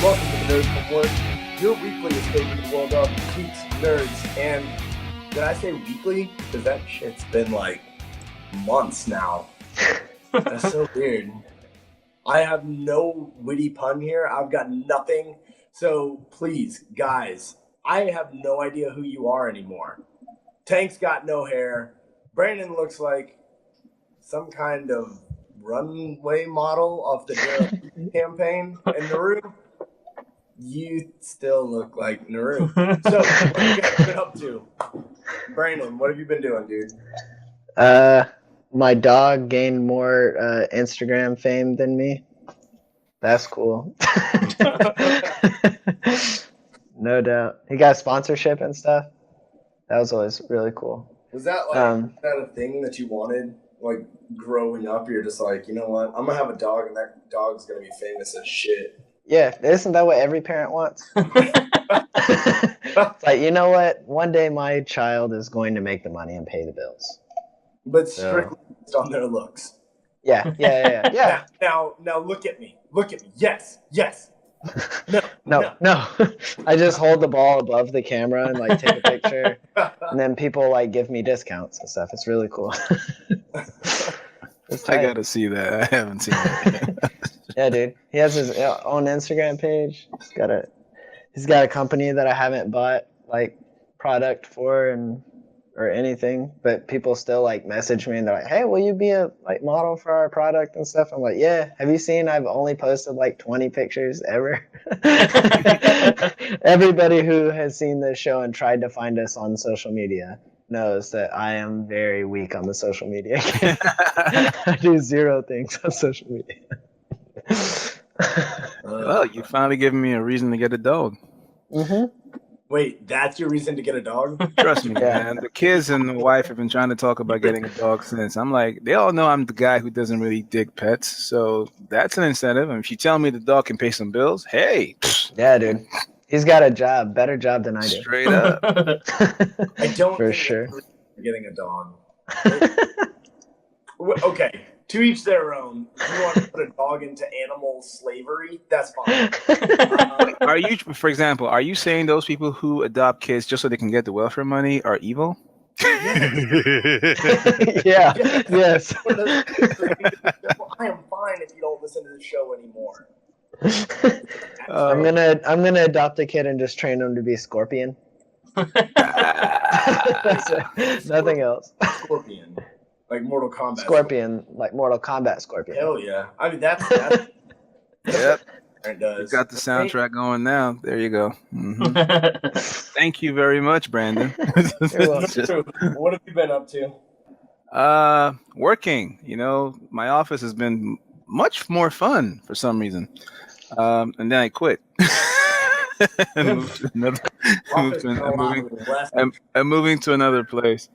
Welcome to the Nerds from Work, your weekly escape into the world of geeks, nerds, and did I say weekly? Because that shit's been like months now. That's so weird. I have no witty pun here. I've got nothing. So please, guys, I have no idea who you are anymore. Tank's got no hair. Brandon looks like some kind of runway model of the campaign. And Naru, you still look like Naru. So what have you guys been up to? Brandon, what have you been doing, dude? My dog gained more Instagram fame than me. That's cool. No doubt. He got sponsorship and stuff. That was always really cool. Was that like that a thing that you wanted? Like growing up, you're just like, you know what? I'm gonna have a dog, and that dog's gonna be famous as shit. Yeah, isn't that what every parent wants? It's like, you know what? One day my child is going to make the money and pay the bills. But strictly based on their looks. Yeah. Now look at me. Look at me. Yes. No. I just hold the ball above the camera and like take a picture, and then people like give me discounts and stuff. It's really cool. I gotta see that. I haven't seen that. Yeah, dude. He has his own Instagram page. He's got a company that I haven't bought like product for or anything, but people still like message me and they're like, "Hey, will you be a like model for our product and stuff?" I'm like, "Yeah." Have you seen? I've only posted like 20 pictures ever. Everybody who has seen this show and tried to find us on social media knows that I am very weak on the social media. I do zero things on social media. Well, you finally given me a reason to get a dog. Mm-hmm. Wait, that's your reason to get a dog? Trust me, man. The kids and the wife have been trying to talk about getting a dog since. I'm like, they all know I'm the guy who doesn't really dig pets, so that's an incentive. And if you tell me the dog can pay some bills, hey. Yeah, dude. He's got a job, better job than I do. Straight up. I don't For think sure. I'm getting a dog. Okay, to each their own. If you want to put a dog into animal slavery, that's fine. Are you, for example, are you saying those people who adopt kids just so they can get the welfare money are evil? Yeah. Yes. I am fine if you don't listen to the show anymore. I'm gonna adopt a kid and just train him to be Scorpion. Nothing else. Scorpion, like Mortal Kombat. Scorpion, like Mortal Kombat Scorpion. Hell yeah! I mean that's Yep. It does. You got the soundtrack going now. There you go. Mm-hmm. Thank you very much, Brandon. What have you been up to? Working. You know, my office has been much more fun for some reason. And then I quit. I'm moving to another place.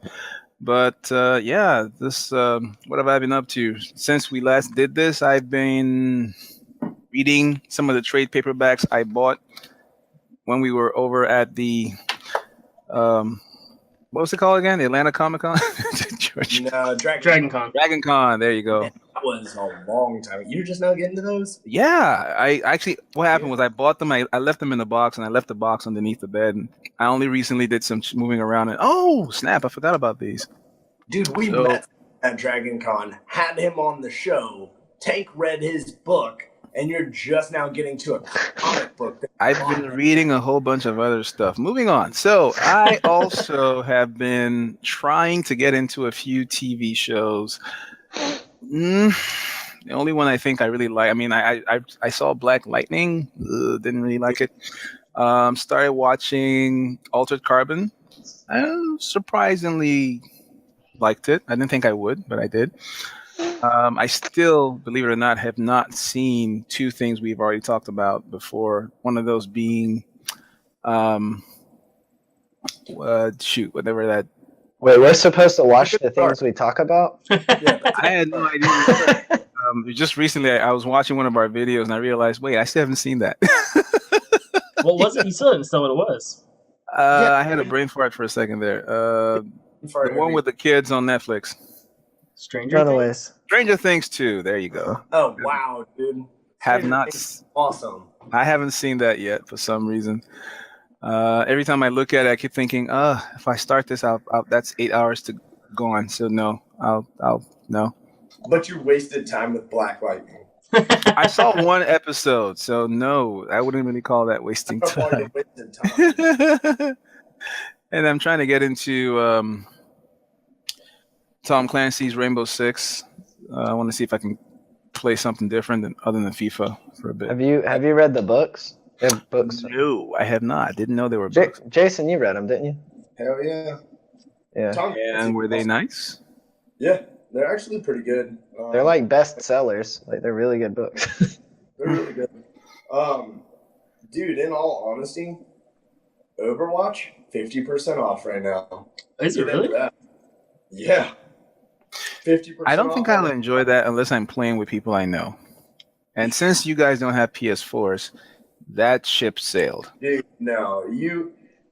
But yeah, this what have I been up to since we last did this? I've been reading some of the trade paperbacks I bought when we were over at the what was it called again? The Atlanta Comic Con? No, Dragon Con. Dragon Con, there you go. That was a long time. You're just now getting to those? Yeah, I actually, what happened was I bought them, I left them in the box, and I left the box underneath the bed. And I only recently did some moving around, and oh, snap, I forgot about these. Dude, we met at Dragon Con, had him on the show, Tank read his book, and you're just now getting to a comic book. I've been reading a whole bunch of other stuff. Moving on. So I also have been trying to get into a few TV shows. The only one I think I really like, I mean, I saw Black Lightning, didn't really like it. Started watching Altered Carbon. I surprisingly liked it. I didn't think I would, but I did. I still, believe it or not, have not seen two things we've already talked about before. One of those being, whatever that. Wait, we're supposed to watch the things we talk about? Yeah. I had no idea. Just recently, I was watching one of our videos and I realized, wait, I still haven't seen that. What was it? You still didn't know what it was. I had a brain fart for a second there. The one with the kids on Netflix. Stranger Things? Runaways. Stranger Things 2. There you go. Oh, wow, dude. have Stranger not. Things is awesome. I haven't seen that yet for some reason. Every time I look at it, I keep thinking, if I start this, that's 8 hours to go on. So no, I'll no. But you wasted time with Black Lightning. I saw one episode, so no, I wouldn't really call that wasting That's why you time. wasted time. And I'm trying to get into Tom Clancy's Rainbow Six. I want to see if I can play something different other than FIFA for a bit. Have you read the books? They have books. No, I have not. I didn't know there were books. Jason, you read them, didn't you? Hell yeah. Yeah. And were they nice? Yeah, they're actually pretty good. They're like bestsellers. Like they're really good books. They're really good. Dude, in all honesty, Overwatch 50% off right now. Is it really? Yeah. 50%. I don't think off. I'll enjoy that unless I'm playing with people I know. And since you guys don't have PS4s, that ship sailed. Dude, no,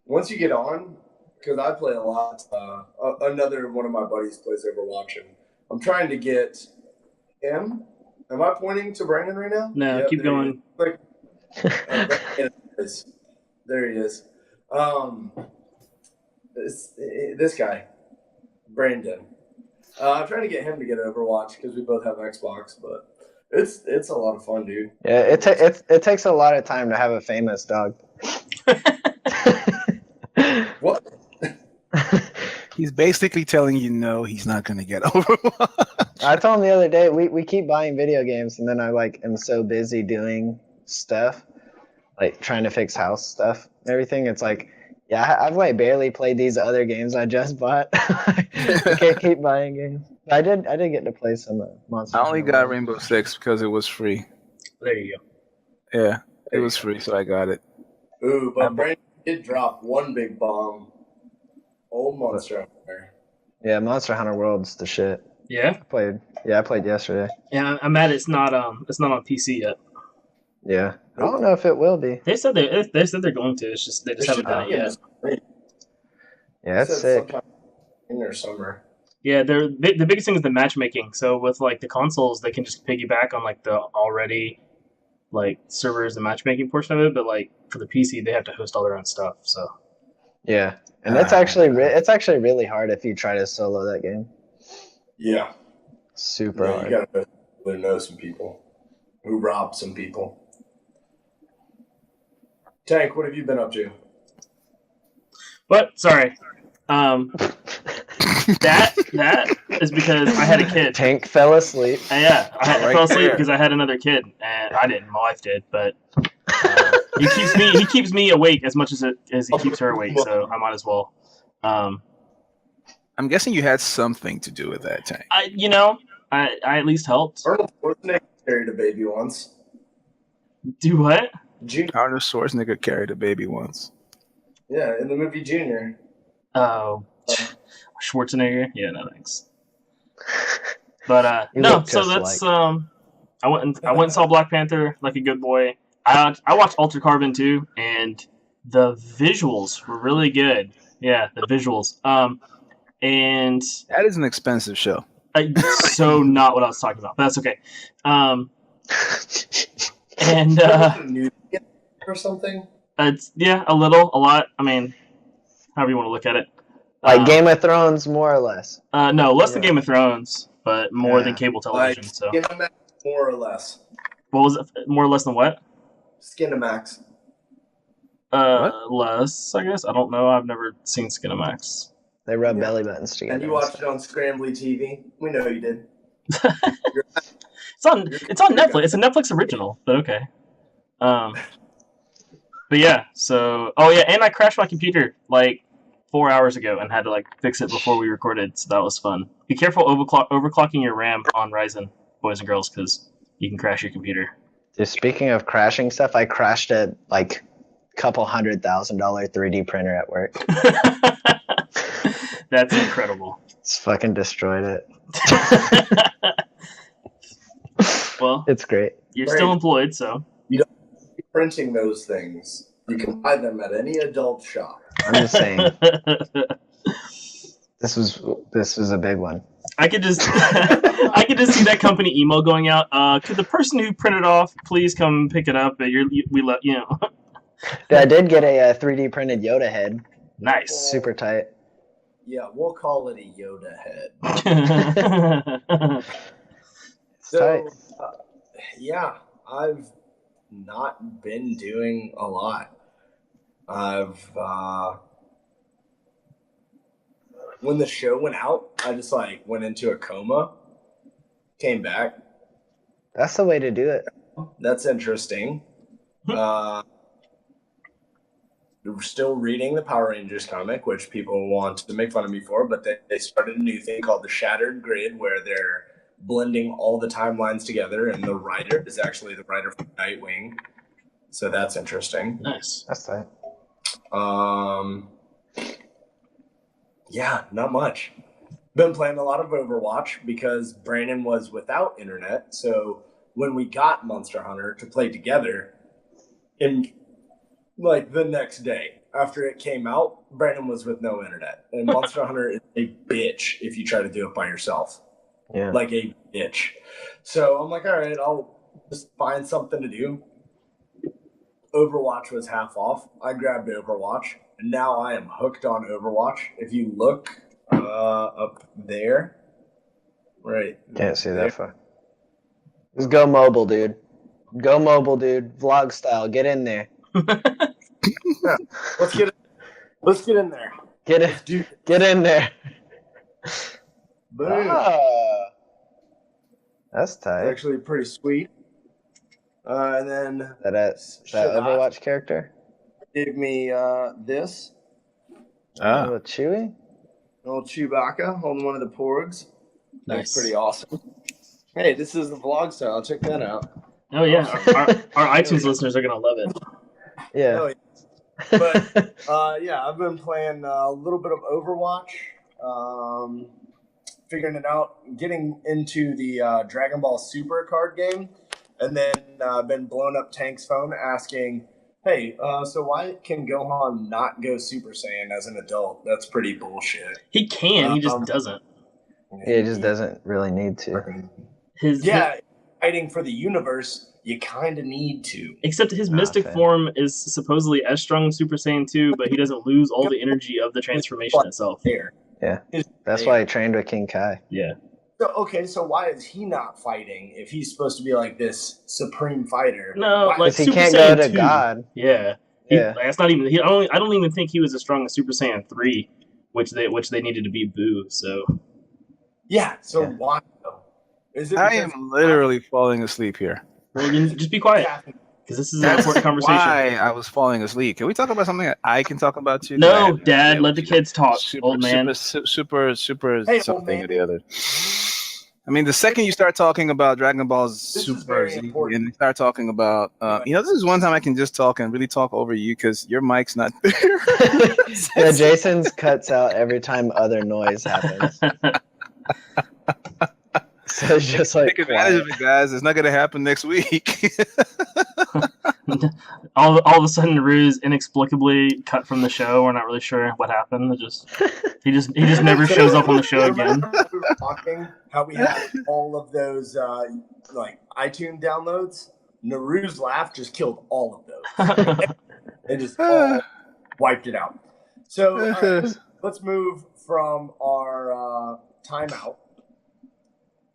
once you get on, because I play a lot. Another one of my buddies plays Overwatch, and I'm trying to get him. Am I pointing to Brandon right now? No, Yep, keep going. There he is. This guy, Brandon. I'm trying to get him to get Overwatch because we both have Xbox, but it's a lot of fun, dude. Yeah, it takes a lot of time to have a famous dog. What? He's basically telling you no, he's not going to get Overwatch. I told him the other day we keep buying video games, and then I am so busy doing stuff, like trying to fix house stuff and everything. It's like, yeah, I've barely played these other games I just bought. I can't keep buying games. I did get to play some Monster I only Hunter got World. Rainbow Six because it was free. There you go. Yeah, it was free, so I got it. Ooh, but Brandon did drop one big bomb. Old Monster Hunter. Yeah, Monster Hunter World's the shit. Yeah. I played yesterday. Yeah, I'm mad it's not on PC yet. Yeah, I don't know if it will be. They said they're going to. It's just they just haven't done it yet. Yeah, it's sick. Sometime in their summer. Yeah, the biggest thing is the matchmaking. So with like the consoles, they can just piggyback on like the already like servers, the matchmaking portion of it. But like for the PC, they have to host all their own stuff. So Yeah, and it's actually really hard if you try to solo that game. Yeah. Super You hard. gotta really know some people who rob some people. Tank, what have you been up to? But sorry, that is because I had a kid. Tank fell asleep. Yeah, I Right fell asleep there. because I had another kid, and I didn't. My wife did, but he keeps me awake as much as he keeps her awake. So I might as well. I'm guessing you had something to do with that, Tank. I at least helped. Arnold Schwarzenegger carried a baby once. Do what? Junior. Arnold Schwarzenegger carried a baby once. Yeah, in the movie Junior. Oh, Schwarzenegger. Yeah, no thanks. But You no, look so just that's I went and saw Black Panther like a good boy. I watched Altered Carbon too, and the visuals were really good. Yeah, the visuals. And That is an expensive show. so not what I was talking about, but that's okay. And or something. it's a lot. I mean, however you want to look at it. Like Game of Thrones, more or less. No, less than Game of Thrones, but more than cable television. Like So Skinamax, more or less. what was it? More or less than what? Skinamax. Less, I guess. I don't know. I've never seen Skinamax. They rub belly buttons together. And you watched it on Scrambly TV. We know you did. It's on Netflix. It's a Netflix original, but okay. But yeah, so and I crashed my computer like 4 hours ago and had to like fix it before we recorded, so that was fun. Be careful overclocking your RAM on Ryzen, boys and girls, because you can crash your computer. Dude, speaking of crashing stuff, I crashed a like couple $100,000 3D printer at work. That's incredible. It's fucking destroyed it. Well, It's great. you're still employed, so Printing those things. You can buy them at any adult shop. I'm just saying, this was a big one. I could just I could just see that company email going out. Could the person who printed off please come pick it up? We let you know. Dude, I did get a 3D printed Yoda head. Nice. Super tight. Yeah, we'll call it a Yoda head. It's tight. Yeah, I've not been doing a lot. I've when the show went out, I just like went into a coma, came back. That's the way to do it. That's interesting. We're still reading the Power Rangers comic, which people want to make fun of me for, but they started a new thing called the Shattered Grid, where they're blending all the timelines together, and the writer is actually the writer from Nightwing. So that's interesting. Nice. That's tight. Yeah, not much. Been playing a lot of Overwatch because Brandon was without internet. So when we got Monster Hunter to play together, in like the next day after it came out, Brandon was with no internet. And Monster Hunter is a bitch if you try to do it by yourself. Yeah. Like a bitch. So I'm like, all right, I'll just find something to do. Overwatch was half off. I grabbed Overwatch, and now I am hooked on Overwatch. If you look up there, right? Can't see that far. Just go mobile, dude. Go mobile, dude. Vlog style. Get in there. Yeah. Let's get in there. Get in there. Boom. Ah, that's tight. It's actually pretty sweet. And then That Overwatch character. gave me this A little Chewy. little Chewbacca holding one of the porgs. Nice. That's pretty awesome. Hey, this is the vlog style. Check that out. Oh yeah, our iTunes listeners are gonna love it. Yeah. Oh, yeah. But yeah, I've been playing a little bit of Overwatch, figuring it out, getting into the Dragon Ball Super card game, and then been blowing up Tank's phone asking, hey, so why can Gohan not go Super Saiyan as an adult? That's pretty bullshit. He can, he just doesn't. Yeah, he just doesn't really need to. Fighting for the universe, you kind of need to. Except his mystic form is supposedly as strong as Super Saiyan 2, but he doesn't lose all the energy of the transformation itself. Yeah, that's why he trained with King Kai. Yeah. So why is he not fighting if he's supposed to be like this supreme fighter? No, like he Super can't Saiyan go to 2. God. Yeah. Yeah. That's not even. I don't even think he was as strong as Super Saiyan 3, which they needed to be Boo. So. Yeah. So why though? I am literally falling asleep here. Well, then just be quiet, because this is an important conversation. Why I was falling asleep. Can we talk about something that I can talk about too? No, Dad, let the kids talk. Old man. Super Hey, something or the other. I mean, the second you start talking about Dragon Ball's Super Z, and you start talking about, this is one time I can just talk and really talk over you because your mic's not there. Yeah, Jason's cuts out every time other noise happens. So it's just like take advantage of it, guys. It's not going to happen next week. all of a sudden, Rue's inexplicably cut from the show. We're not really sure what happened. He just never shows up on the show again. We were talking how we had all of those like iTunes downloads. Naru's laugh just killed all of those. It just all wiped it out. So right, let's move from our timeout.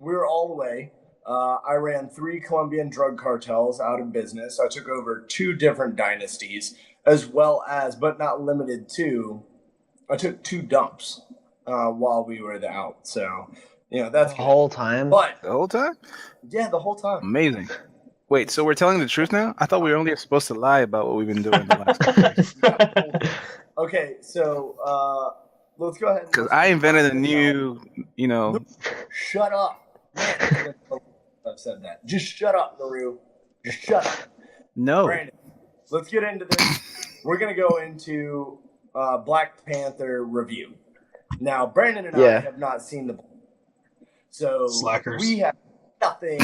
We were all the way. I ran 3 Colombian drug cartels out of business. I took over 2 different dynasties, as well as, but not limited to, I took 2 dumps while we were out. So, that's the whole time. But The whole time? Yeah, the whole time. Amazing. Wait, so we're telling the truth now? I thought we were only supposed to lie about what we've been doing the last couple of years. Okay, so let's go ahead. Because I invented a new, Shut up. Man, I've said that. Just shut up, Naru. Just shut up. No. Brandon, let's get into this. We're going to go into Black Panther review. Now, Brandon and I have not seen the so Slackers. We have nothing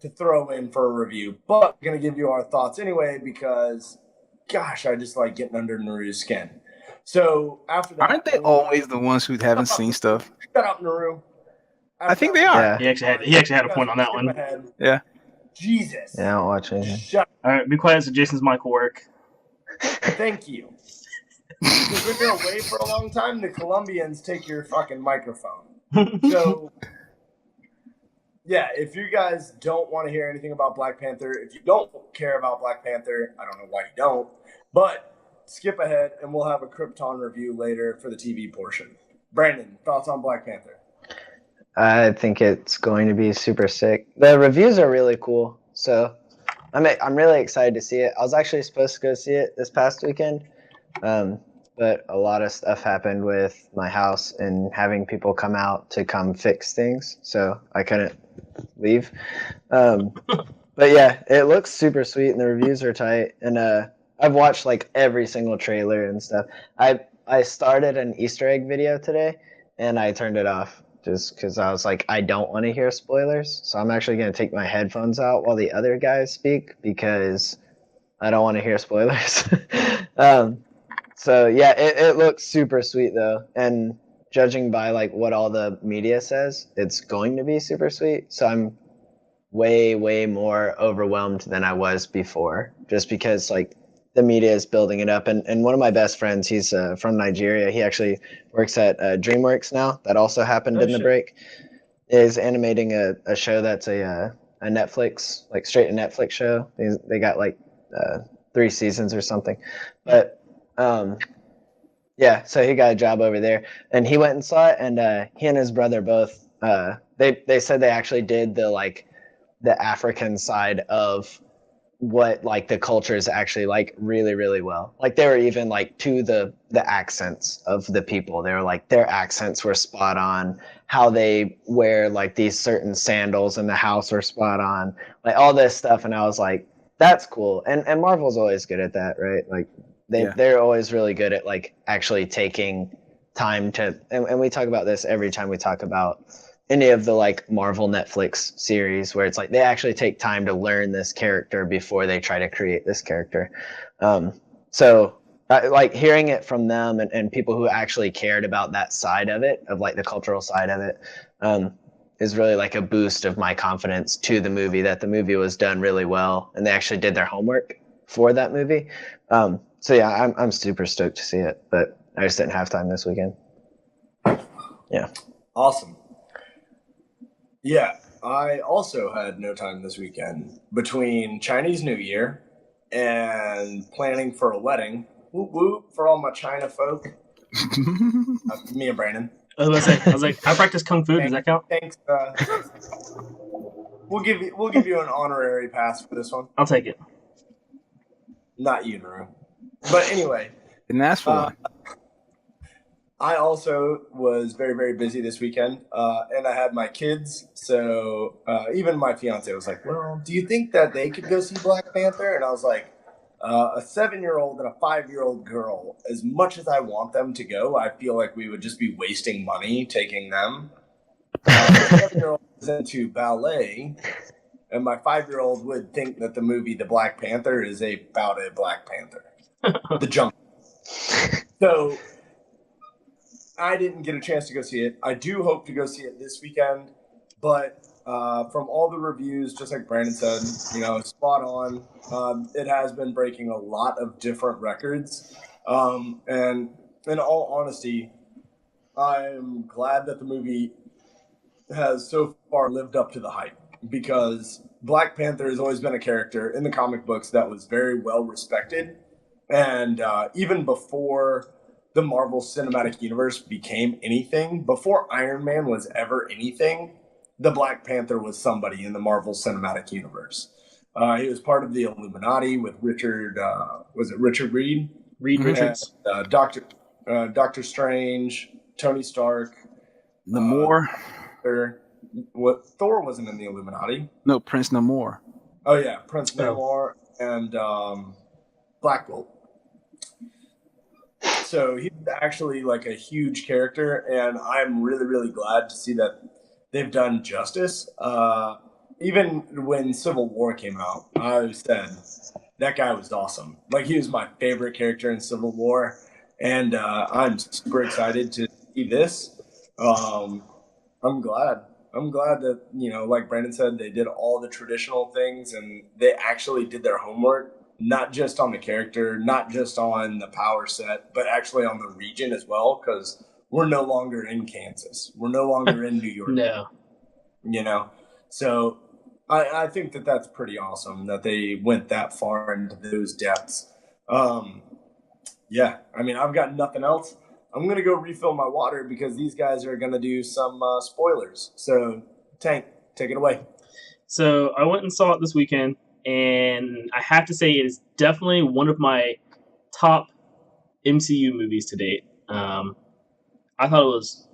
to throw in for a review, but we're going to give you our thoughts anyway because, gosh, I just like getting under Naru's skin. So after that, aren't they always the ones who haven't seen stuff? Shut up, Naru. I think they are. Yeah. He actually had a point on that one. Yeah. Jesus. Yeah, I don't watch anything. Shut. All right, be quiet so Jason's mic will work. Thank you. Because when you're away for a long time, the Colombians take your fucking microphone. So, yeah, if you guys don't want to hear anything about Black Panther, if you don't care about Black Panther, I don't know why you don't, but skip ahead and we'll have a Krypton review later for the TV portion. Brandon, thoughts on Black Panther? I think it's going to be super sick. The reviews are really cool, so I'm really excited to see it. I was actually supposed to go see it this past weekend, but a lot of stuff happened with my house and having people come out to come fix things, so I couldn't leave. But yeah, it looks super sweet and the reviews are tight. And I've watched like every single trailer and stuff. I started an Easter egg video today and I turned it off just because I was like, I don't want to hear spoilers. So I'm actually going to take my headphones out while the other guys speak because I don't want to hear spoilers. So yeah, it looks super sweet though. And judging by like what all the media says, it's going to be super sweet. So I'm way more overwhelmed than I was before, just because like the media is building it up. And one of my best friends, he's from Nigeria. He actually works at DreamWorks now. That also happened in the break. Is animating a show that's a Netflix, like straight to Netflix show. They got like 3 seasons or something, but yeah. So he got a job over there, and he went and saw it, and he and his brother both. They said they actually did the African side of what like the culture is actually like really well. Like they were even like to the accents of the people. They were like their accents were spot on. How they wear like these certain sandals in the house were spot on. Like all this stuff, and I was like, that's cool. And Marvel's always good at that, right? Like they're always really good at like actually taking time to. And we talk about this every time we talk about any of the like Marvel Netflix series where it's like they actually take time to learn this character before they try to create this character. So like hearing it from them and people who actually cared about that side of it, of like the cultural side of it, is really like a boost of my confidence to the movie, that the movie was done really well and they actually did their homework for that movie. So yeah, I'm super stoked to see it, but I just didn't have time this weekend. Yeah. Awesome. Yeah, I also had no time this weekend between Chinese New Year and planning for a wedding. Whoop whoop for all my China folk. Me and Brandon. I was like, I practice kung fu. Does that count? Thanks. We'll give you an honorary pass for this one. I'll take it. Not you, Naru. But anyway. Didn't ask for one. I also was very busy this weekend, and I had my kids. So even my fiance was like, "Well, do you think that they could go see Black Panther?" And I was like, "A 7-year-old and a 5-year-old girl. As much as I want them to go, I feel like we would just be wasting money taking them." My 7-year-old is into ballet, and my 5-year-old would think that the movie The Black Panther is about a Black Panther, the jungle. So I didn't get a chance to go see it. I do hope to go see it this weekend, but from all the reviews, just like Brandon said, spot on. It has been breaking a lot of different records, and in all honesty, I'm glad that the movie has so far lived up to the hype, because Black Panther has always been a character in the comic books that was very well respected, and even before the Marvel Cinematic Universe became anything, before Iron Man was ever anything, the Black Panther was somebody in the Marvel Cinematic Universe. He was part of the Illuminati with Richard, was it Richard Reed? Reed Richards. Doctor Strange, Tony Stark. Namor. Thor wasn't in the Illuminati. No, Prince Namor. Oh yeah, Prince Namor and Black Bolt. So he's actually like a huge character, and I'm really glad to see that they've done justice. Even when Civil War came out, I said that guy was awesome. Like, he was my favorite character in Civil War, and I'm super excited to see this. I'm glad. I'm glad that, like Brandon said, they did all the traditional things and they actually did their homework, not just on the character, not just on the power set, but actually on the region as well, because we're no longer in Kansas. We're no longer in New York. No. So I think that that's pretty awesome that they went that far into those depths. Yeah, I mean, I've got nothing else. I'm going to go refill my water because these guys are going to do some spoilers. So, Tank, take it away. So I went and saw it this weekend, and I have to say it is definitely one of my top MCU movies to date. I thought it was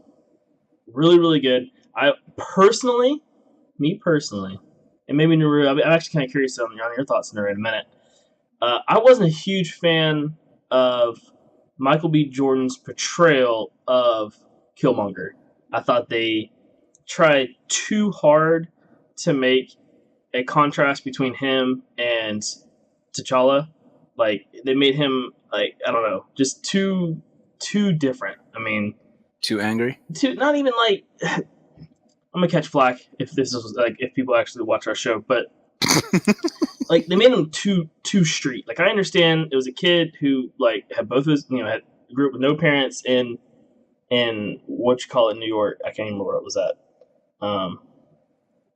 really, really good. Me personally, and maybe Naru, I'm actually kind of curious on your thoughts, Naru, in a minute. I wasn't a huge fan of Michael B. Jordan's portrayal of Killmonger. I thought they tried too hard to make a contrast between him and T'Challa. Like, they made him, like, I don't know, just too different. I mean, Too angry? not even like I'm gonna catch flack if this is like if people actually watch our show, but like they made him too street. Like, I understand it was a kid who like had both his had grew up with no parents in what you call it, New York. I can't even remember where it was at.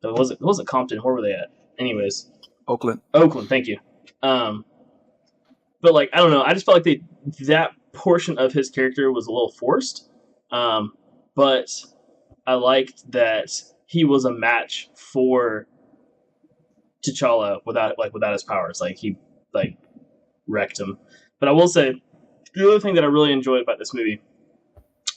It wasn't Compton. Where were they at? Anyways, Oakland. Thank you. But like I don't know. I just felt like that portion of his character was a little forced. But I liked that he was a match for T'Challa without his powers. Like, he like wrecked him. But I will say the other thing that I really enjoyed about this movie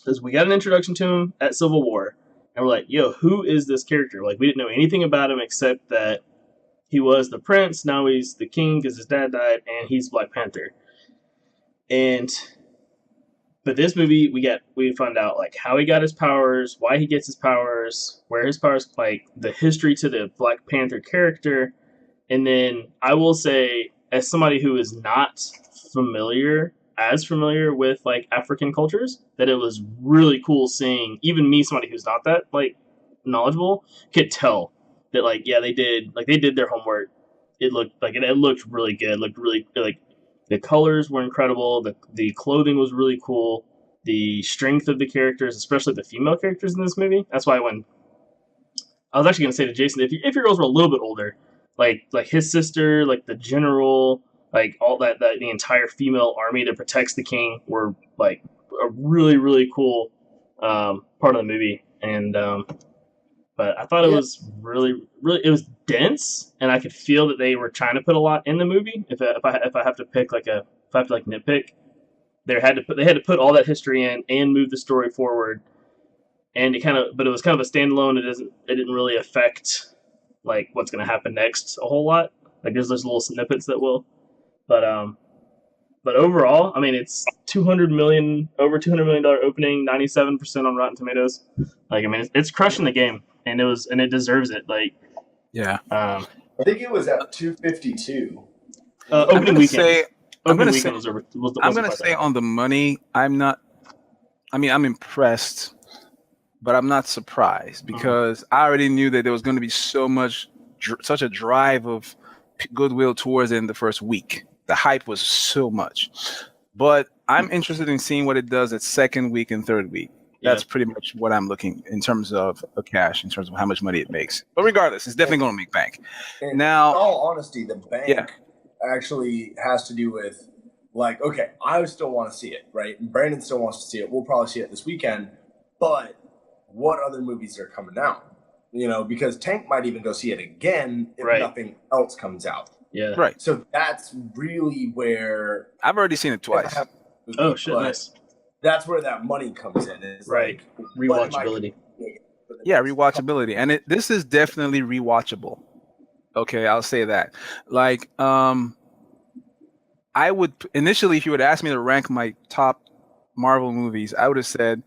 is we got an introduction to him at Civil War, and we're like, yo, who is this character? Like, we didn't know anything about him except that he was the prince, now he's the king because his dad died, and he's Black Panther. But this movie, we found out like how he got his powers, why he gets his powers, where his powers, like the history to the Black Panther character. And then I will say, as somebody who is not familiar with like African cultures, that it was really cool seeing even me, somebody who's not that like knowledgeable, could tell that like they did their homework. It looked really good. It looked really like the colors were incredible. The clothing was really cool. The strength of the characters, especially the female characters in this movie. That's why when I was actually going to say to Jason, if your girls were a little bit older, like his sister, like the general, like all that the entire female army that protects the king were like a really, really cool part of the movie. And but I thought it was really, really, it was dense, and I could feel that they were trying to put a lot in the movie. If I have to pick nitpick, they had to put all that history in and move the story forward. And but it was kind of a standalone. It didn't really affect like what's going to happen next a whole lot. Like there's little snippets that will, but overall, I mean, it's over $200 million opening, 97% on Rotten Tomatoes. Like, I mean, it's crushing the game, and it deserves it. Like, yeah. I think it was at 252. Opening weekend. I'm gonna say on the money, I'm impressed, but I'm not surprised because I already knew that there was going to be such a drive of goodwill towards it in the first week. The hype was so much, but I'm interested in seeing what it does at second week and third week. That's pretty much what I'm looking in terms of cash, in terms of how much money it makes. But regardless, it's definitely going to make bank. And now, in all honesty, the bank actually has to do with like, okay, I still want to see it, right? And Brandon still wants to see it. We'll probably see it this weekend. But what other movies are coming out? Because Tank might even go see it again if nothing else comes out. Yeah. Right. So that's really where I've already seen it twice. Oh shit! Nice. That's where that money comes in. It's right. Like, rewatchability. Yeah, rewatchability, and this is definitely rewatchable. Okay, I'll say that. Like, I would initially, if you would ask me to rank my top Marvel movies, I would have said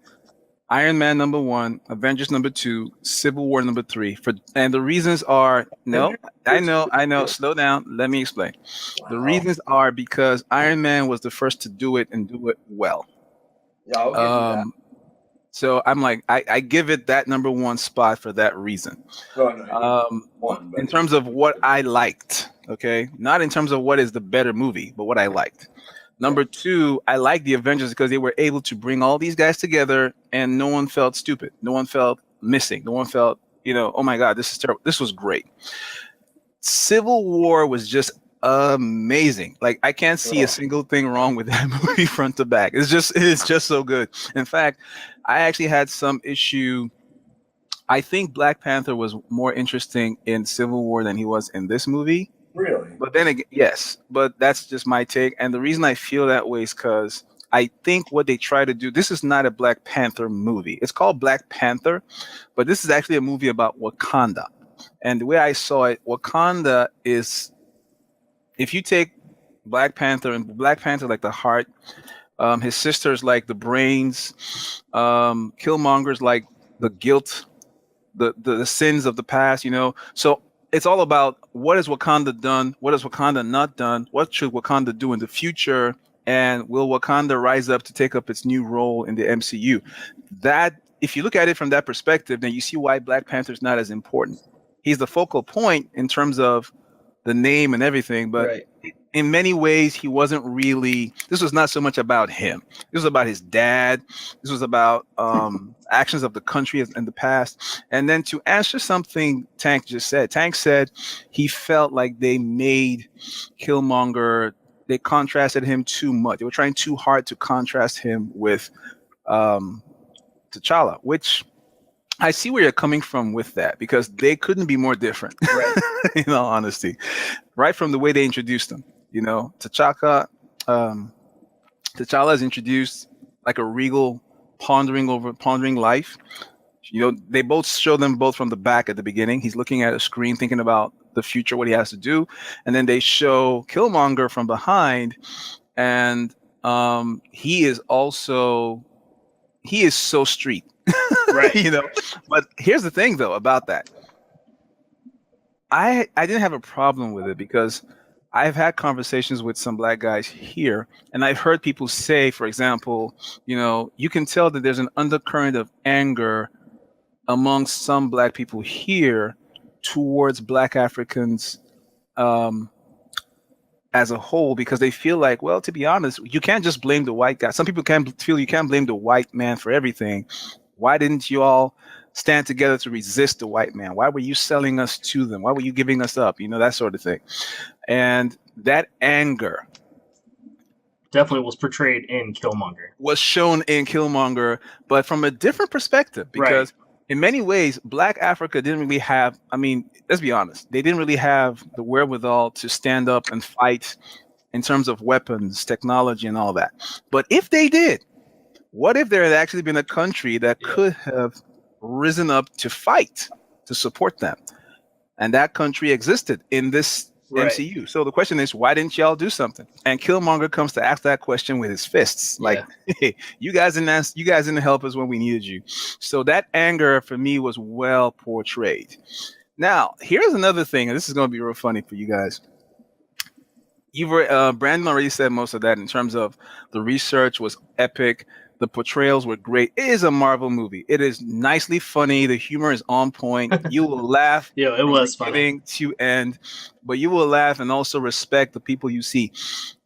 Iron Man number 1, Avengers number 2, Civil War number 3. And the reasons are I know. Slow down. Let me explain. Wow. The reasons are because Iron Man was the first to do it and do it well. Yeah, I'll give you that. So I'm like, I give it that number one spot for that reason. No, no, one, In but terms of what I liked, okay, not in terms of what is the better movie, but what I liked. Number two, I like the Avengers because they were able to bring all these guys together, and no one felt stupid, no one felt missing, no one felt, oh my God, this is terrible. This was great. Civil War was just amazing. Like I can't see a single thing wrong with that movie front to back. It's just so good. In fact, I actually had some issue. I think Black Panther was more interesting in Civil War than he was in this movie. really, But then again, yes, but that's just my take. And the reason I feel that way is because I think what they try to do, this is not a Black Panther movie. It's called Black Panther, but this is actually a movie about Wakanda. And the way I saw it, Wakanda is, if you take Black Panther and Black Panther like the heart, his sister's like the brains, Killmonger's like the guilt, the sins of the past, So it's all about what has Wakanda done, what has Wakanda not done, what should Wakanda do in the future, and will Wakanda rise up to take up its new role in the MCU? That, if you look at it from that perspective, then you see why Black Panther is not as important. He's the focal point in terms of the name and everything, but Right. in many ways, he wasn't really. This was not so much about him. This was about his dad. This was about actions of the country in the past. And then to answer something Tank just said, Tank said he felt like they made Killmonger. They contrasted him too much. They were trying too hard to contrast him with T'Challa, which I see where you're coming from with that, because they couldn't be more different. Right. In all honesty, right from the way they introduced him. T'Challa is introduced like a regal pondering life. They both show them both from the back at the beginning. He's looking at a screen thinking about the future, what he has to do. And then they show Killmonger from behind, and he is so street. Right. But here's the thing though about that. I didn't have a problem with it because I've had conversations with some Black guys here, and I've heard people say, for example, you can tell that there's an undercurrent of anger amongst some Black people here towards Black Africans as a whole, because they feel like, well, to be honest, you can't just blame the white guy. Some people feel you can't blame the white man for everything. Why didn't you all stand together to resist the white man? Why were you selling us to them? Why were you giving us up? That sort of thing. And that anger definitely was portrayed in Killmonger. Was shown in Killmonger, but from a different perspective, because in many ways, Black Africa didn't really have, let's be honest, they didn't really have the wherewithal to stand up and fight in terms of weapons, technology, and all that. But if they did, what if there had actually been a country that could have risen up to fight to support them? And that country existed in this MCU. So the question is, why didn't y'all do something? And Killmonger comes to ask that question with his fists. Like, hey, you guys didn't help us when we needed you. So that anger for me was well portrayed. Now, here's another thing, and this is going to be real funny for you guys. Brandon already said most of that in terms of the research was epic. The portrayals were great. It is a Marvel movie. It is nicely funny. The humor is on point. You will laugh. Yeah, it was funny to end, but you will laugh and also respect the people you see.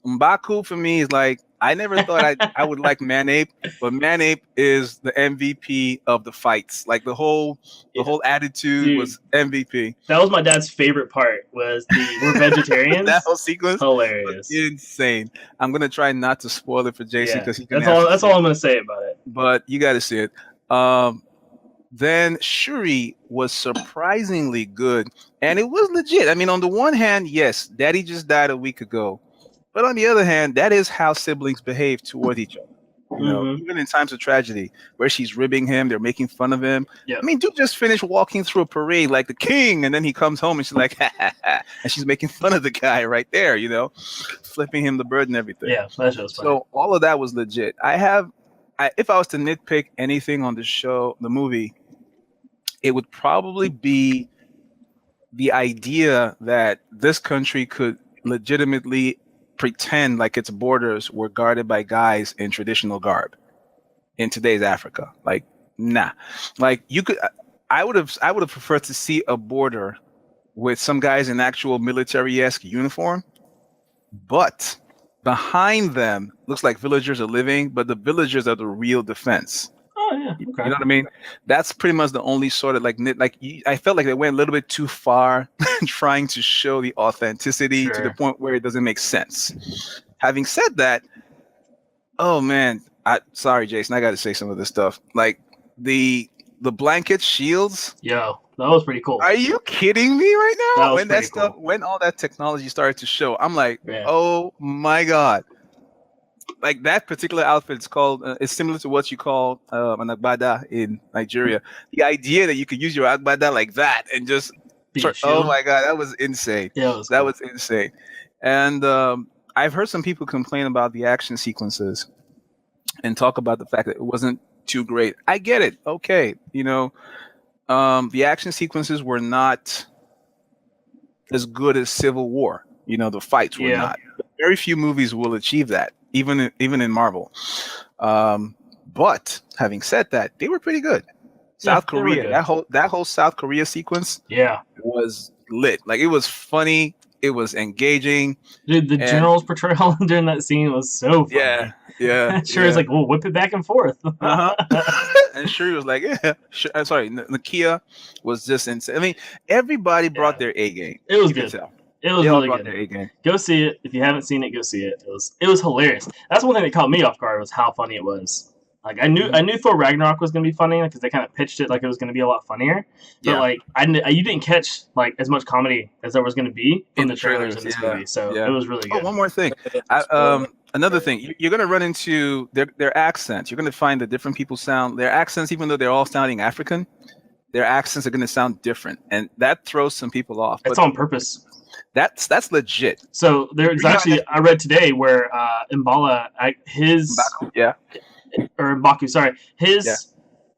M'Baku for me is like, I never thought I would like Manape, but Manape is the MVP of the fights. Like the whole attitude was MVP. That was my dad's favorite part. Was we're vegetarians. That whole sequence, hilarious, insane. I'm gonna try not to spoil it for Jason because that's all I'm gonna say about it. But you got to see it. Then Shuri was surprisingly good, and it was legit. On the one hand, yes, Daddy just died a week ago. But on the other hand, that is how siblings behave toward each other. Even in times of tragedy, where she's ribbing him, they're making fun of him. Yep. Dude just finished walking through a parade like the king, and then he comes home and she's like, ha, ha, ha, and she's making fun of the guy right there, flipping him the bird and everything. Yeah, that was funny. So all of that was legit. If I was to nitpick anything on the show, the movie, it would probably be the idea that this country could legitimately pretend like its borders were guarded by guys in traditional garb in today's Africa. Like, Nah. Like you could, I would have preferred to see a border with some guys in actual military-esque uniform, but behind them looks like villagers are living, but the villagers are the real defense. Oh yeah, You okay. know what I mean? That's pretty much the only sort of I felt like they went a little bit too far trying to show the authenticity to the Sure. point where it doesn't make sense. Having said that, oh man, sorry, Jason, I got to say some of this stuff. Like the blanket shields. Yo, that was pretty cool. Are you kidding me right now? That was When that pretty stuff, cool. when all that technology started to show, I'm like, Yeah. oh my god! Like that particular outfit is called. It's similar to what you call an agbada in Nigeria. The idea that you could use your agbada like that and just Be a oh shield. my god, that was insane. Yeah, it was That cool. was insane. And I've heard some people complain about the action sequences and talk about the fact that it wasn't too great. I get it. Okay, you know, the action sequences were not as good as Civil War. You know, the fights were Yeah. not. Very few movies will achieve that, even in Marvel. But having said that, they were pretty good. South they were Korea, good. that whole South Korea sequence Yeah. was lit. Like it was funny. It was engaging. Dude, the And- general's portrayal during that scene was so funny. Yeah. Sure, it's like, we'll whip it back and forth. And Shuri was like, yeah. I'm sorry, Nakia was just insane. I mean, everybody brought their A game. It was You could good. tell. It was They all really brought good. their A game. Go see it. If you haven't seen it, go see it. It was hilarious. That's one thing that caught me off guard was how funny it was. Like I knew Thor Ragnarok was gonna be funny because they kind of pitched it like it was gonna be a lot funnier. But Yeah. like you didn't catch like as much comedy as there was gonna be in the trailers in this yeah, movie. So yeah. it was really good. Oh, one more thing. Another thing, you're going to run into their accents. You're going to find that different people sound their accents, even though they're all sounding African. Their accents are going to sound different, and that throws some people off. It's But on purpose. that's legit. So there's actually I read today where Mbala his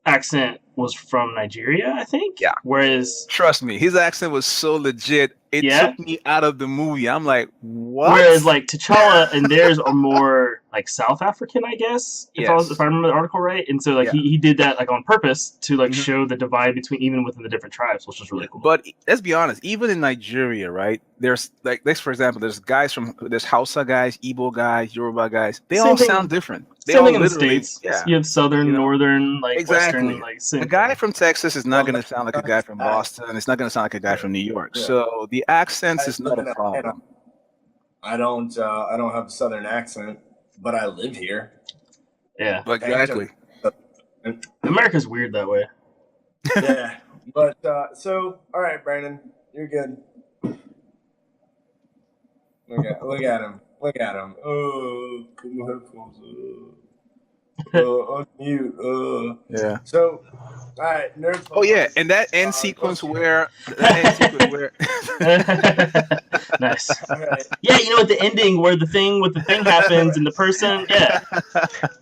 accent was from Nigeria, I think. Yeah. Whereas Trust me, his accent was so legit. It took me out of the movie. I'm like, what? Whereas like T'Challa and theirs are more like South African, I guess, if I remember the article right. And so like he did that like on purpose to like show the divide between even within the different tribes, which was really cool. But let's be honest, even in Nigeria, right? There's like this, for example, there's Hausa guys, Igbo guys, Yoruba guys. They all sound different. They Same all thing in the literally- States. Yeah. You have Southern, Northern, like Exactly. Western, like same A guy thing. from Texas is not going to sound like a guy from Boston. It's not going to sound like a guy from New York. Yeah. So the accents is not a problem. I don't have a Southern accent, but I live here. Yeah. Exactly. America's weird that way. Yeah, but so all right, Brandon, you're good. Look at him. Oh, put my headphones unmute. Yeah. So, all right, nerds. Oh yeah, and that end sequence where Nice. All right. Yeah, you know, at the ending where the thing happens and the person, yeah.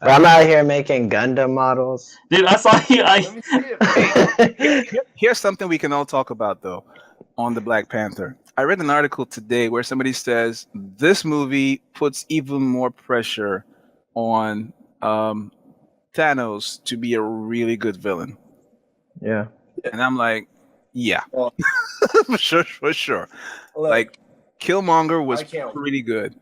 I'm out here making Gundam models. Dude, I saw you. Let me see it. here's something we can all talk about though on the Black Panther. I read an article today where somebody says this movie puts even more pressure on Thanos to be a really good villain. Yeah. And I'm like, yeah, Well, for sure. look, Like Killmonger was I can't- pretty good.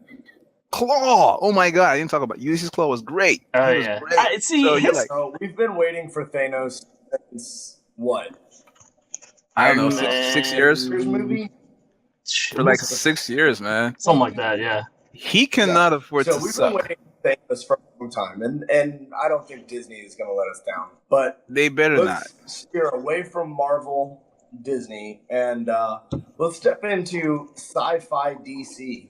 Claw, oh my god, I didn't talk about Ulysses Claw was great. Oh, He was yeah. great. See, So you're like, so we've been waiting for Thanos since what? I don't know, Man. 6 years Years movie. for like 6 years, man. something like that, yeah. He cannot afford So to we've been suck. waiting for Thanos for a long time, and I don't think Disney is going to let us down. But They better not. let's steer away from Marvel, Disney, and let's step into sci-fi DC.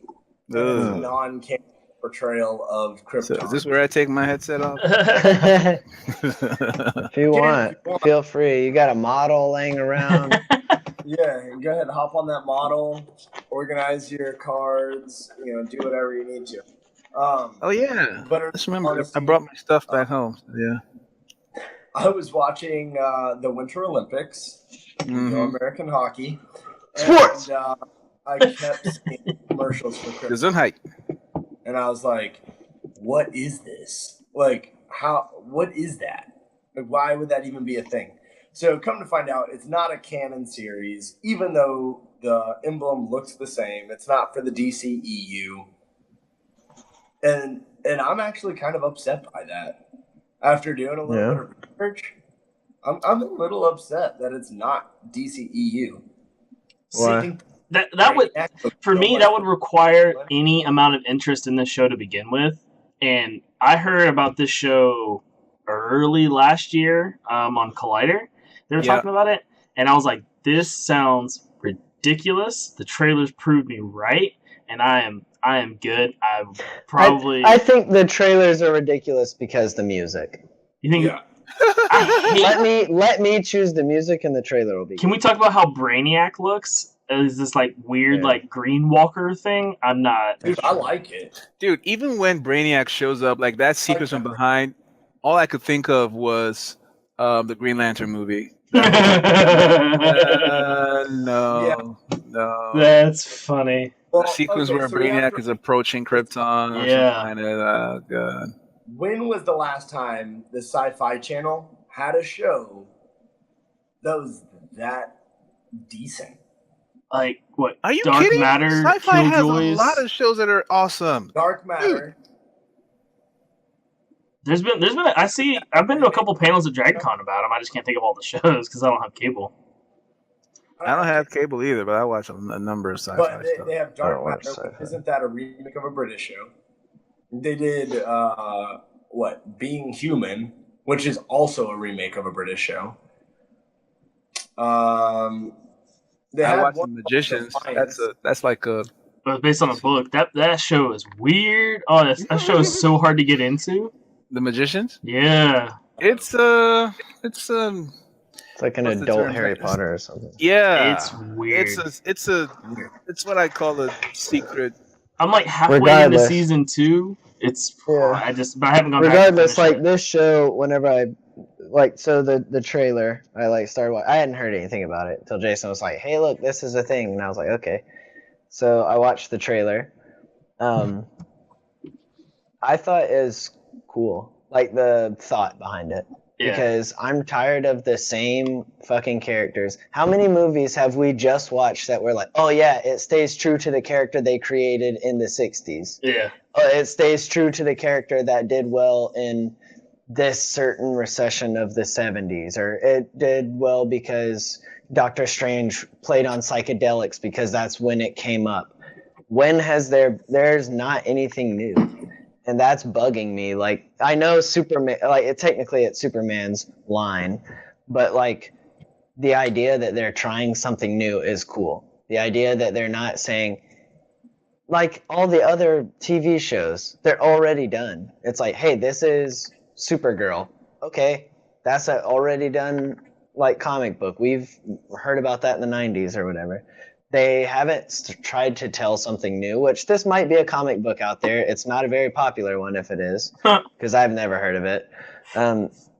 Ugh. Non-canon portrayal of So Krypton. is this where I take my headset off? If you want, feel free. You got a model laying around. Yeah, go ahead, hop on that model, organize your cards, do whatever you need to. Oh yeah. But Just remember, honestly, I brought my stuff back home. Yeah. I was watching the Winter Olympics, Mhm. American hockey. Sports! And, I kept seeing commercials for Krypton. Gesundheit. And I was like, what is this? Like, what is that? Like, why would that even be a thing? So come to find out, it's not a canon series, even though the emblem looks the same. It's not for the DCEU. And I'm actually kind of upset by that. After doing a little bit of research, I'm a little upset that it's not DCEU. Why? That would, for me, that would require any amount of interest in this show to begin with. And I heard about this show early last year on Collider. They were talking about it, and I was like, "This sounds ridiculous." The trailers proved me right, and I am good. I think the trailers are ridiculous because the music. You think? Yeah. Let me choose the music, and the trailer will be. Can we talk about how Brainiac looks? Is this like weird like Green Walker thing? I'm not. Dude, I like it. Dude, even when Brainiac shows up, like that sequence from behind, all I could think of was the Green Lantern movie. No. That's funny. The sequence where Brainiac is approaching Krypton or something like that. Oh, God. When was the last time the SyFy channel had a show that was that decent? Like what? Are you Dark kidding? Matter, SyFy has Killjoys. a lot of shows that are awesome. Dark Matter. There's been I've been to a couple panels at DragonCon about them. I just can't think of all the shows because I don't have cable. I don't have cable either, but I watch a number of SyFy But stuff. they have Dark Matter. Isn't that a remake of a British show? They did Being Human, which is also a remake of a British show. I watched The Magicians. That's like a. But based on a book, that show is weird. Oh, that show is so hard to get into. The Magicians? Yeah. It's like an adult Harry Potter or something. Yeah. It's weird. It's what I call a secret. I'm like halfway into season 2. I haven't gone regardless, back. Like this show, whenever I so the trailer, I started watching. I hadn't heard anything about it until Jason was like, "Hey, look, this is a thing," and I was like, "Okay." So I watched the trailer. I thought it was cool, like the thought behind it. Yeah. Because I'm tired of the same fucking characters. How many movies have we just watched that were like, oh yeah, it stays true to the character they created in the 60s. Yeah. Oh, it stays true to the character that did well in this certain recession of the 70s. Or it did well because Doctor Strange played on psychedelics because that's when it came up. When has there's not anything new. And that's bugging me. Like, I know Superman, like, technically it's Superman's line, but, like, the idea that they're trying something new is cool. The idea that they're not saying, like, all the other TV shows, they're already done. It's like, hey, this is Supergirl. Okay, that's an already done, like, comic book. We've heard about that in the 90s or whatever. They haven't tried to tell something new, which this might be a comic book out there. It's not a very popular one if it is, because I've never heard of it.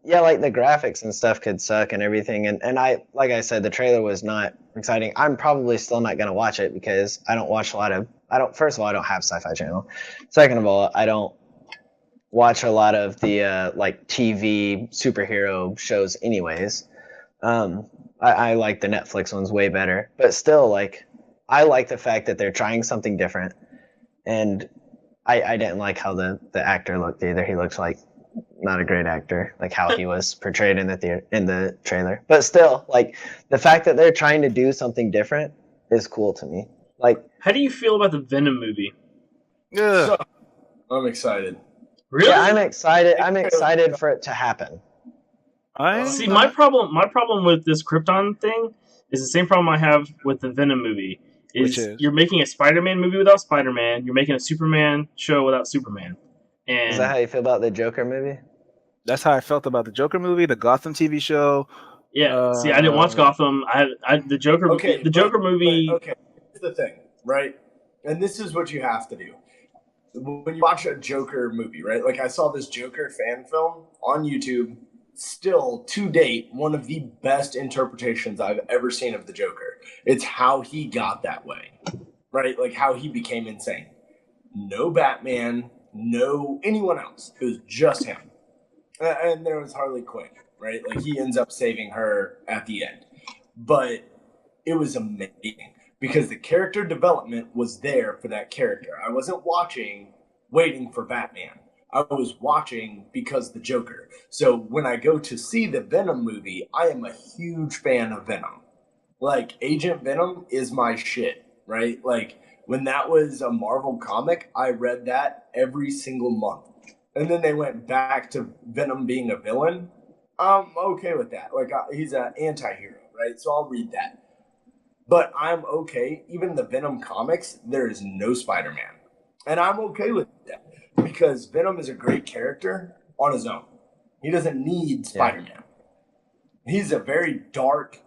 Yeah, like the graphics and stuff could suck and everything. And I, like I said, the trailer was not exciting. I'm probably still not going to watch it because I don't watch first of all, I don't have SyFy channel. Second of all, I don't watch a lot of the like TV superhero shows anyways. I like the Netflix ones way better, but still, like, I like the fact that they're trying something different, and I didn't like how the actor looked either. He looks like not a great actor, like how he was portrayed in the trailer. But still, like, the fact that they're trying to do something different is cool to me. Like, how do you feel about the Venom movie? Yeah, so, I'm excited. Really? Yeah, I'm excited. I'm excited for it to happen. See, my problem with this Krypton thing is the same problem I have with the Venom movie. Is you're making a Spider-Man movie without Spider-Man, you're making a Superman show without Superman. And is that how you feel about the Joker movie? That's how I felt about the Joker movie, the Gotham TV show. Yeah. See, I didn't watch Gotham. The Joker. Okay, Joker movie. Okay, here's the thing, right? And this is what you have to do when you watch a Joker movie, right? Like, I saw this Joker fan film on YouTube. Still, to date, one of the best interpretations I've ever seen of the Joker. It's how he got that way, right? Like, how he became insane. No Batman, no anyone else. It was just him. And there was Harley Quinn. right? Like he ends up saving her at the end. But it was amazing because the character development was there for that character. I wasn't watching waiting for Batman. I was watching because the Joker. So when I go to see the Venom movie, I am a huge fan of Venom. Like Agent Venom is my shit, right? Like when that was a Marvel comic, I read that every single month. And then they went back to Venom being a villain. I'm okay with that. Like he's an anti-hero, right? So I'll read that. But I'm okay. Even the Venom comics, there is no Spider-Man. And I'm okay with that because Venom is a great character on his own. He doesn't need Spider-Man. He's a very dark,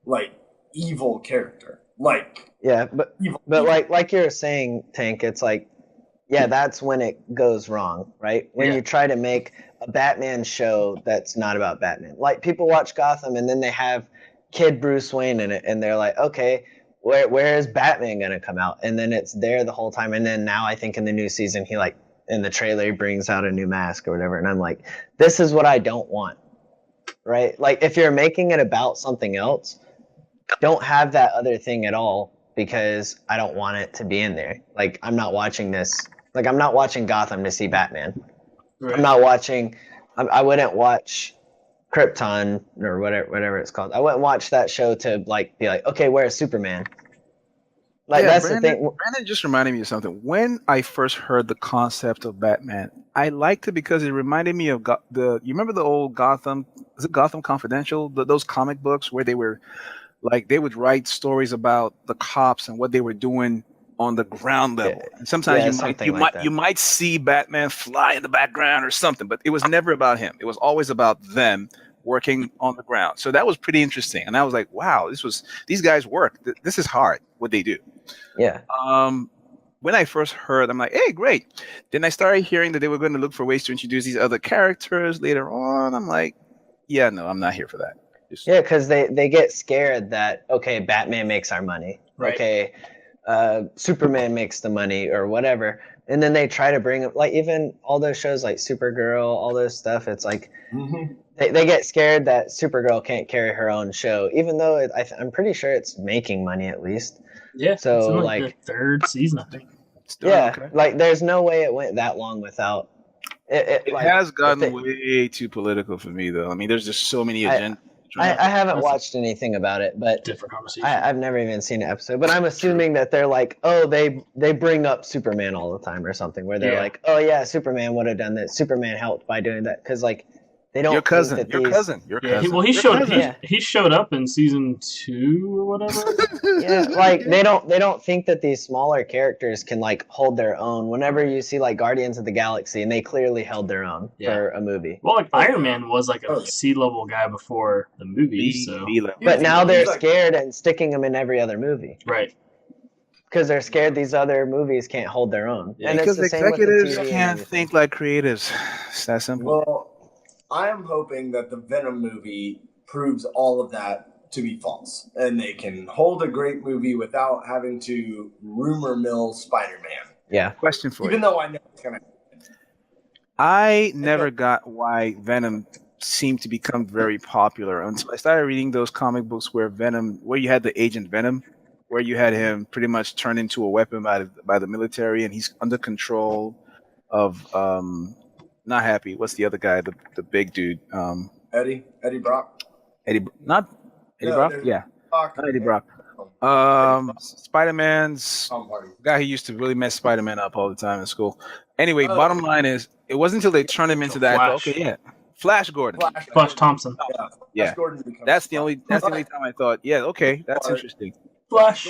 like, evil character. Like, but like you're saying, Tank, it's like, yeah, that's when it goes wrong, right? When you try to make a Batman show that's not about Batman. Like people watch Gotham and then they have kid Bruce Wayne in it and they're like, okay, where is Batman gonna come out? And then it's there the whole time. And then now I think in the new season he like in the trailer he brings out a new mask or whatever. And I'm like, this is what I don't want. Right? Like if you're making it about something else, don't have that other thing at all because I don't want it to be in there. Like I'm not watching this. Like I'm not watching Gotham to see Batman. Right. I'm not watching. I wouldn't watch Krypton or whatever it's called. I wouldn't watch that show to like be like, okay, where's Superman? Like that's the thing. Brandon just reminded me of something. When I first heard the concept of Batman, I liked it because it reminded me of you remember the old Gotham? Is it Gotham Confidential? Those comic books where they were like they would write stories about the cops and what they were doing on the ground level. And sometimes you might see Batman fly in the background or something, but it was never about him. It was always about them working on the ground. So that was pretty interesting. And I was like, wow, these guys work. This is hard what they do. Yeah. When I first heard, I'm like, hey, great. Then I started hearing that they were going to look for ways to introduce these other characters later on. I'm like, yeah, no, I'm not here for that. Because they get scared that, okay, Batman makes our money. Right. Okay, Superman makes the money or whatever. And then they try to bring up, like, even all those shows like Supergirl, all those stuff, it's like they get scared that Supergirl can't carry her own show, even though I'm pretty sure it's making money at least. Yeah, so it's in like the third season, I think. Like there's no way it went that long without... It like, has gotten way too political for me, though. I mean, there's just so many agendas. I haven't watched anything about it, but different conversation. I've never even seen an episode. But I'm assuming that they're like, oh, they bring up Superman all the time or something, where they're like, oh yeah, Superman would have done that. Superman helped by doing that, because like they don't. Your cousin. He showed up in season 2 or whatever. Yeah, like they don't think that these smaller characters can like hold their own. Whenever you see like Guardians of the Galaxy, and they clearly held their own for a movie. Well, like Iron Man was like a C-level guy before the movie, but now they're scared and sticking him in every other movie. Right. Because they're scared these other movies can't hold their own. Yeah, and because it's the executives can't think like creatives. It's that simple. Well, I am hoping that the Venom movie proves all of that to be false, and they can hold a great movie without having to rumor mill Spider-Man. Yeah. Question for you. Even though I know it's gonna. I never got why Venom seemed to become very popular until I started reading those comic books where you had the Agent Venom, where you had him pretty much turned into a weapon by the military, and he's under control of not Happy. What's the other guy? The big dude. Eddie Brock. Not Eddie Brock. Yeah, not Eddie Brock. Spider-Man's guy who used to really mess Spider-Man up all the time in school. Anyway, bottom line is, it wasn't until they turned him into that. Flash Gordon. Flash Thompson. Yeah. That's the only time I thought, that's interesting. Flash.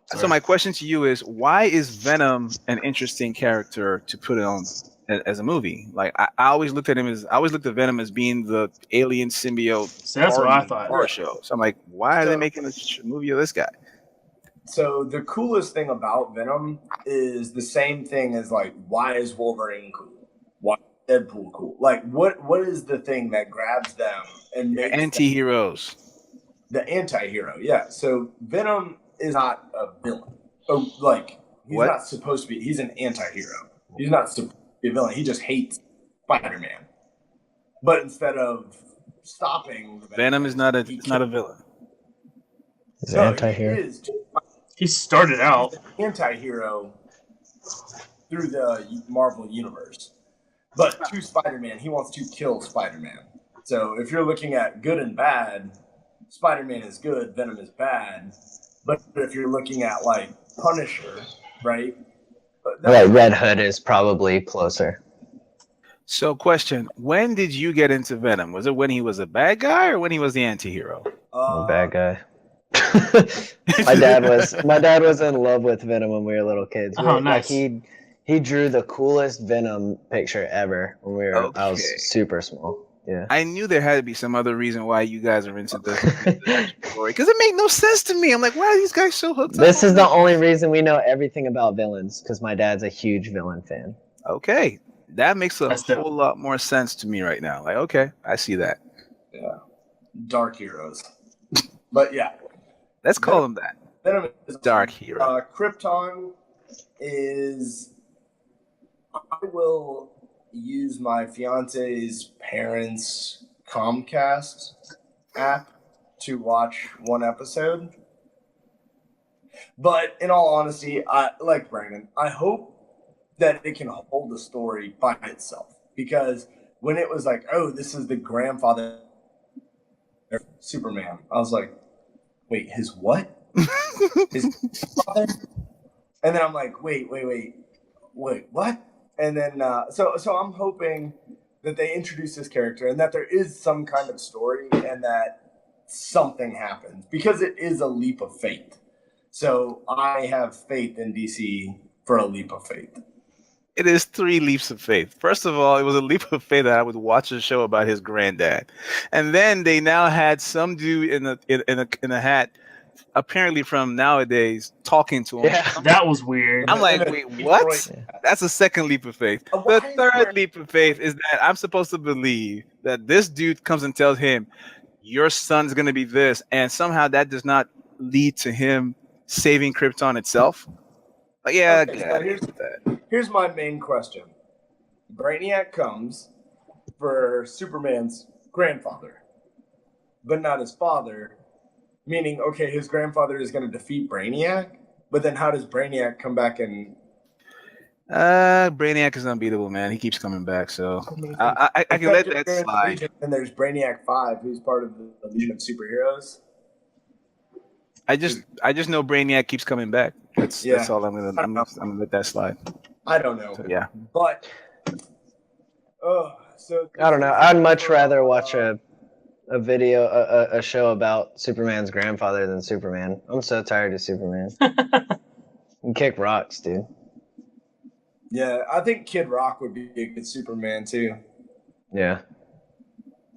So my question to you is, why is Venom an interesting character to put on as a movie? Like I always looked at Venom as being the alien symbiote. So that's what I thought. Horror show. So I'm like, why are they making a movie of this guy? So the coolest thing about Venom is the same thing as like, why is Wolverine cool? Why is Deadpool cool? Like what is the thing that grabs them and makes anti-heroes? The anti-hero, yeah. So Venom is not a villain. He's not supposed to be. He's an anti-hero. He's not supposed to be a villain. He just hates Spider-Man. but instead of stopping the Venom is not a he it's not a villain. He's no, an anti-hero. he is He started out. an anti-hero through the Marvel universe. But to Spider-Man, he wants to kill Spider-Man. So if you're looking at good and bad, Spider-Man is good, Venom is bad. But if you're looking at like Punisher, right? Like Red Hood is probably closer. So, question: when did you get into Venom? Was it when he was a bad guy or when he was the anti-hero? Bad guy. my dad was in love with Venom when we were little kids. Oh, nice. Like he drew the coolest Venom picture ever when I Okay. was super small. Yeah. I knew there had to be some other reason why you guys are into this story because it made no sense to me. I'm like, why are these guys so hooked up? This is the only reason we know everything about villains, because my dad's a huge villain fan. Okay, that makes a That's whole dope. lot more sense to me right now. Like, okay, I see that. Yeah. Dark heroes. But yeah. Let's call them that. Venom is Dark hero. Krypton is. I will use my fiance's parents' Comcast app to watch one episode. But in all honesty, I like Brandon. I hope that it can hold the story by itself, because when it was like, oh, this is the grandfather of Superman, I was like, wait, his what? His father? And then I'm like, wait, what? And then so I'm hoping that they introduce this character and that there is some kind of story and that something happens, because it is a leap of faith. So I have faith in DC for a leap of faith. It is 3 leaps of faith. First of all, it was a leap of faith that I would watch a show about his granddad, and then they now had some dude in a hat, apparently from nowadays, talking to him. Yeah. That was weird. I'm like, wait, what? Yeah. That's a second leap of faith. The third leap of faith is that I'm supposed to believe that this dude comes and tells him, your son's going to be this, and somehow that does not lead to him saving Krypton itself. Like, yeah, Okay, so here's my main question. Brainiac comes for Superman's grandfather, but not his father, meaning, okay, his grandfather is going to defeat Brainiac, but then how does Brainiac come back and... Brainiac is unbeatable, man. He keeps coming back, so I can let that slide. And there's Brainiac 5, who's part of the Legion of Superheroes. I just know Brainiac keeps coming back. That's all I'm gonna let that slide. I don't know. So, yeah. But so I don't know. I'd much rather watch a show about Superman's grandfather than Superman. I'm so tired of Superman. You kick rocks, dude. Yeah, I think Kid Rock would be a good Superman too. Yeah.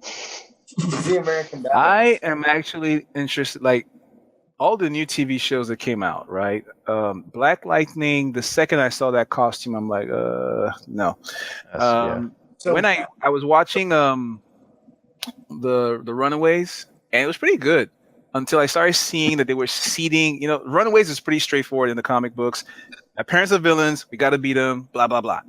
Is the American Dad? I am actually interested, like all the new TV shows that came out, right? Black Lightning. The second I saw that costume, I'm like, no. So when I was watching the Runaways, and it was pretty good until I started seeing that they were seeding. You know, Runaways is pretty straightforward in the comic books. My parents are villains. We got to beat them. Blah blah blah.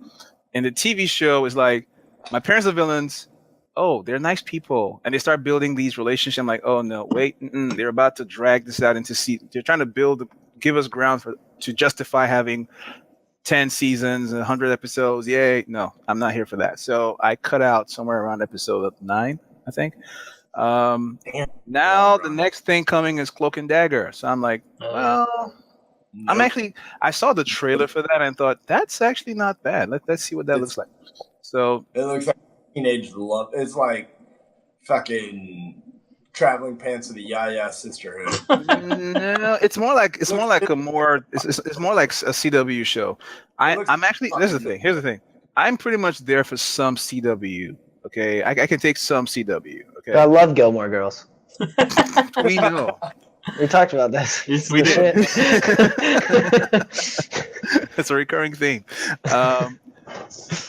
And the TV show is like, my parents are villains. Oh, they're nice people, and they start building these relationships. I'm like, oh no, wait, they're about to drag this out into they're trying to give us ground to justify having 10 seasons and 100 episodes. Yay! No, I'm not here for that. So I cut out somewhere around episode 9, I think. Now the next thing coming is Cloak and Dagger. So I'm like, well, nope. I saw the trailer for that and thought that's actually not bad. Let's see what that looks like. So it looks like teenage love. It's like fucking Traveling Pants of the Yaya Sisterhood. No, it's more like a CW show. I'm actually here's the thing. I'm pretty much there for some CW. Okay, I can take some CW. Okay, I love Gilmore Girls. We know. We talked about this. Yes, we did. It's a recurring theme.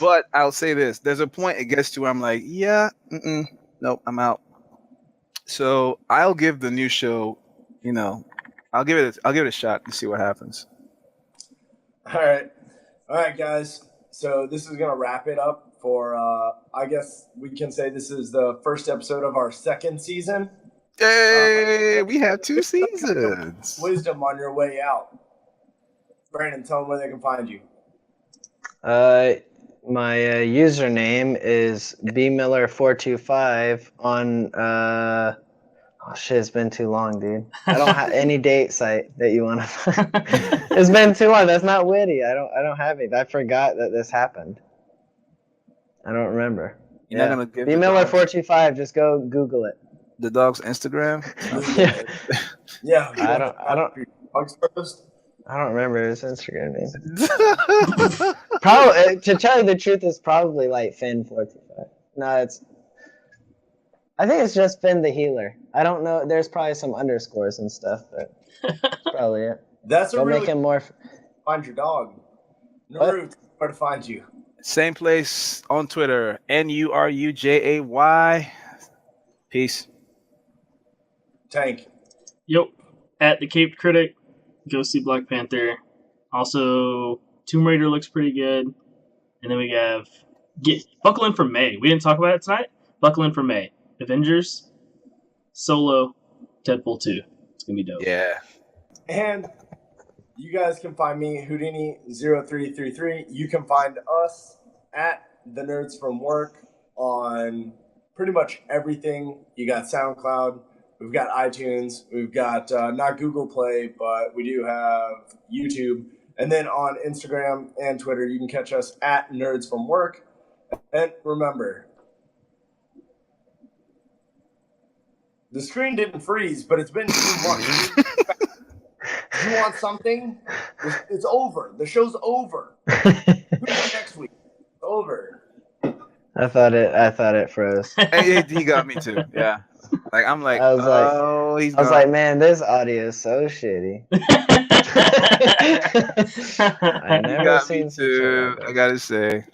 But I'll say this: there's a point it gets to where I'm like, yeah, nope, I'm out. So I'll give the new show, I'll give it a shot and see what happens. All right, guys. So this is gonna wrap it up for, I guess we can say this is the first episode of our second season. Hey, we have 2 seasons. Wisdom on your way out. Brandon, tell them where they can find you. My username is bmiller425 on oh shit, it's been too long, dude. I don't have any date site that you want to find. It's been too long. That's not witty. I don't have it. I forgot that this happened. I don't remember. You're not gonna give bmiller425. Just go Google it. the dog's Instagram? Yeah. I don't First? I don't remember his Instagram name. Probably, to tell you the truth, it's probably like Finn425. No, I think it's just Finn the Healer. I don't know. There's probably some underscores and stuff, but that's probably it. That's a Don't really make him more. find your dog. Naruto, where to find you? Same place on Twitter, NURUJAY. Peace. Tank. Yep. At the Cape Critic, go see Black Panther. Also, Tomb Raider looks pretty good. And then we have buckle in for May. We didn't talk about it tonight. Buckle in for May. Avengers, Solo, Deadpool 2. It's gonna be dope. Yeah. And you guys can find me, Houdini0333. You can find us at TheNerdsFromWork on pretty much everything. You got SoundCloud. We've got iTunes. We've got not Google Play, but we do have YouTube. And then on Instagram and Twitter, you can catch us at NerdsFromWork. And remember, the screen didn't freeze, but it's been 2 months. You want something? It's over. The show's over. Next week. It's over. I thought it froze. He got me too. Yeah. Like I'm like, I was like, he's I was gone. like, man, this audio is so shitty. I You never got me seen too. I gotta say.